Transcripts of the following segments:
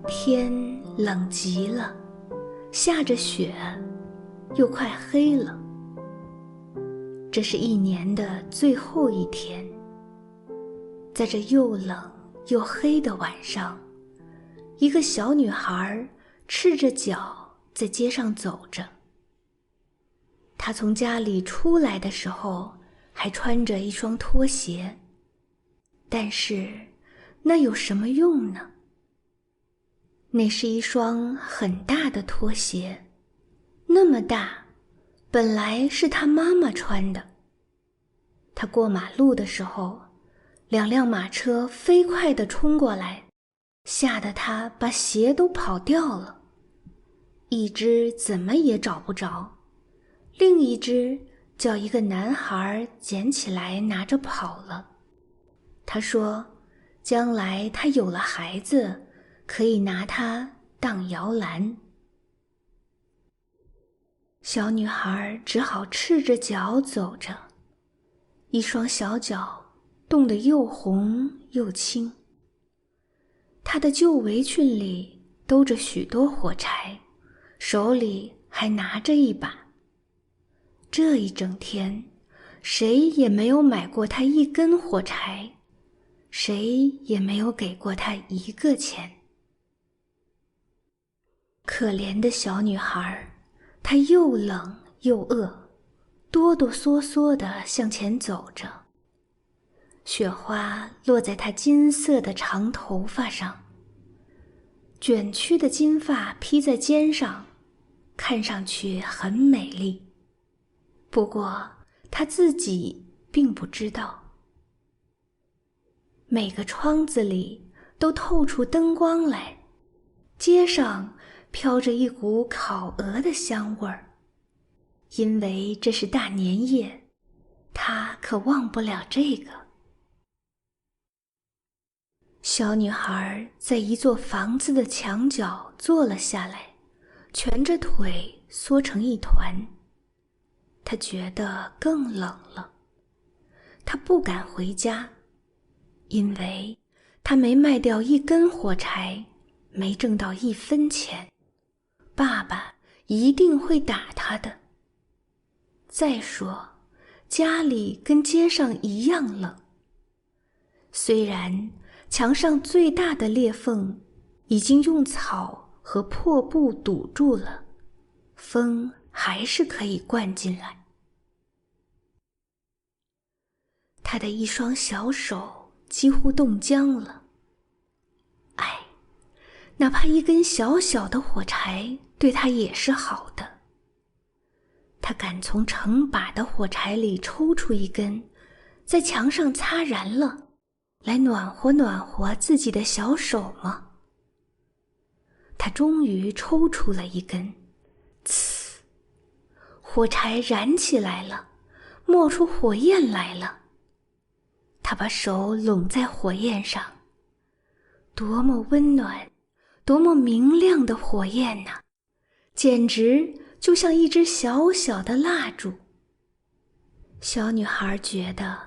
天冷极了，下着雪，又快黑了。这是一年的最后一天，在这又冷又黑的晚上，一个小女孩赤着脚在街上走着。她从家里出来的时候还穿着一双拖鞋，但是那有什么用呢？那是一双很大的拖鞋，那么大，本来是她妈妈穿的。她过马路的时候，两辆马车飞快地冲过来，吓得她把鞋都跑掉了。一只怎么也找不着，另一只叫一个男孩捡起来拿着跑了。他说，将来他有了孩子，可以拿它当摇篮。小女孩只好赤着脚走着，一双小脚冻得又红又青。她的旧围裙里兜着许多火柴，手里还拿着一把。这一整天，谁也没有买过她一根火柴，谁也没有给过她一个钱。可怜的小女孩，她又冷又饿，哆哆嗦嗦地向前走着。雪花落在她金色的长头发上，卷曲的金发披在肩上，看上去很美丽。不过她自己并不知道。每个窗子里都透出灯光来，街上飘着一股烤鹅的香味儿。因为这是大年夜，她可忘不了这个。小女孩在一座房子的墙角坐了下来，蜷着腿缩成一团。她觉得更冷了。她不敢回家，因为她没卖掉一根火柴，没挣到1分钱，爸爸一定会打她的。再说，家里跟街上一样冷。虽然墙上最大的裂缝已经用草和破布堵住了，风还是可以灌进来。他的一双小手几乎冻僵了。唉，哪怕一根小小的火柴对他也是好的。他敢从成把的火柴里抽出一根，在墙上擦燃了，来暖和暖和自己的小手吗？他终于抽出了一根，呲，火柴燃起来了，冒出火焰来了。他把手拢在火焰上，多么温暖，多么明亮的火焰呐！简直就像一支小小的蜡烛。小女孩觉得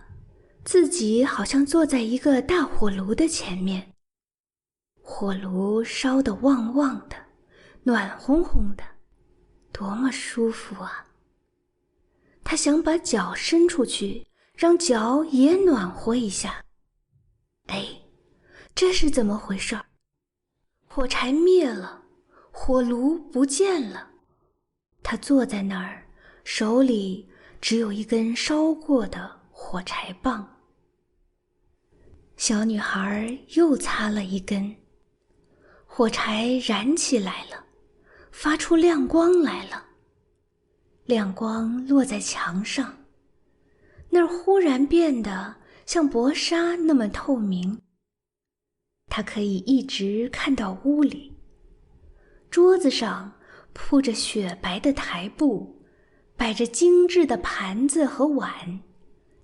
自己好像坐在一个大火炉的前面，火炉烧得旺旺的，暖烘烘的，多么舒服啊！她想把脚伸出去，让脚也暖和一下。哎，这是怎么回事？火柴灭了，火炉不见了。她坐在那儿，手里只有一根烧过的火柴棒。小女孩又擦了一根，火柴燃起来了，发出亮光来了。亮光落在墙上，那儿忽然变得像薄纱那么透明。她可以一直看到屋里，桌子上铺着雪白的台布，摆着精致的盘子和碗，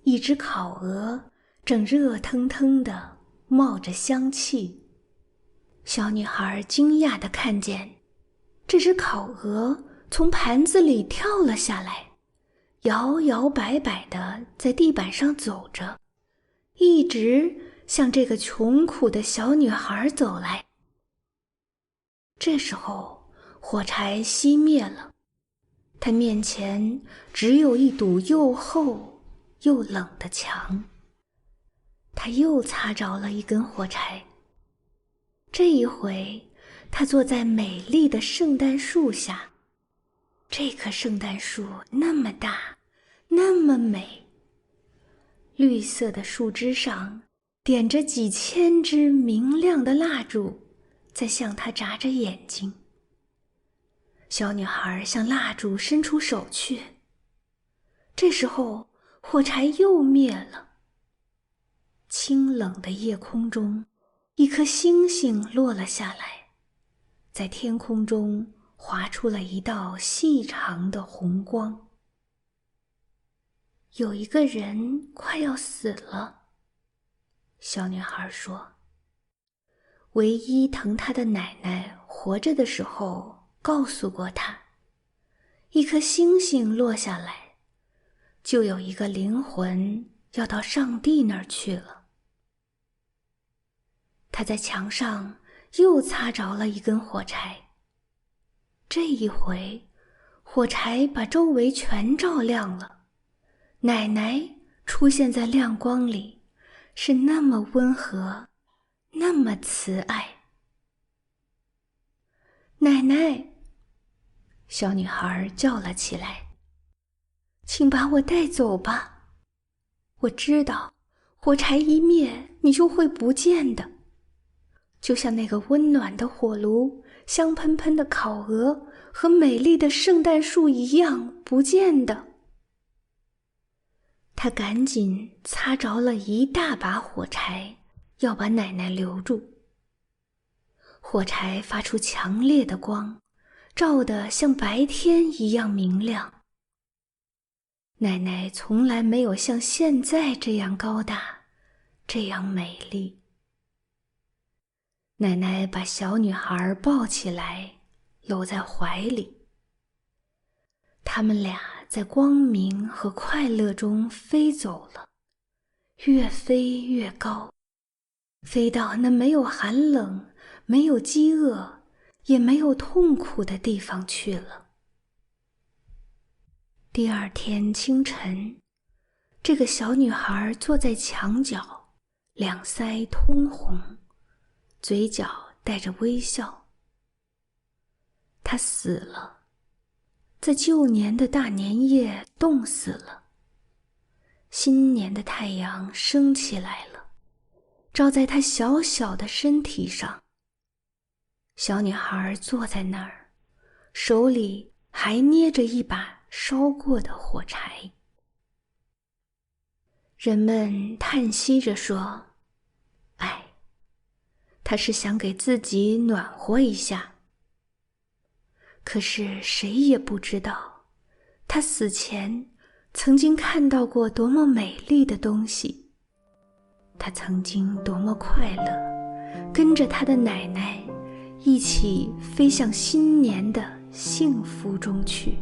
一只烤鹅正热腾腾地冒着香气。小女孩惊讶地看见，这只烤鹅从盘子里跳了下来，摇摇摆摆地在地板上走着，一直向这个穷苦的小女孩走来。这时候火柴熄灭了，他面前只有一堵又厚又冷的墙。他又擦着了一根火柴，这一回他坐在美丽的圣诞树下。这棵圣诞树那么大，那么美，绿色的树枝上点着几千支明亮的蜡烛，在向他眨着眼睛。小女孩向蜡烛伸出手去，这时候火柴又灭了。清冷的夜空中，一颗星星落了下来，在天空中划出了一道细长的红光。有一个人快要死了，小女孩说。唯一疼她的奶奶活着的时候告诉过她，一颗星星落下来，就有一个灵魂要到上帝那儿去了。她在墙上又擦着了一根火柴，这一回火柴把周围全照亮了，奶奶出现在亮光里，是那么温和，那么慈爱。奶奶，小女孩叫了起来，请把我带走吧，我知道火柴一灭你就会不见的，就像那个温暖的火炉、香喷喷的烤鹅和美丽的圣诞树一样不见的。他赶紧擦着了一大把火柴，要把奶奶留住。火柴发出强烈的光，照得像白天一样明亮。奶奶从来没有像现在这样高大，这样美丽。奶奶把小女孩抱起来，搂在怀里。他们俩在光明和快乐中飞走了，越飞越高，飞到那没有寒冷、没有饥饿、也没有痛苦的地方去了。第二天清晨，这个小女孩坐在墙角，两腮通红，嘴角带着微笑。她死了，在旧年的大年夜冻死了。新年的太阳升起来了，照在她小小的身体上。小女孩坐在那儿，手里还捏着一把烧过的火柴。人们叹息着说：“哎，她是想给自己暖和一下。”可是谁也不知道，她死前曾经看到过多么美丽的东西，她曾经多么快乐，跟着她的奶奶一起飞向新年的幸福中去。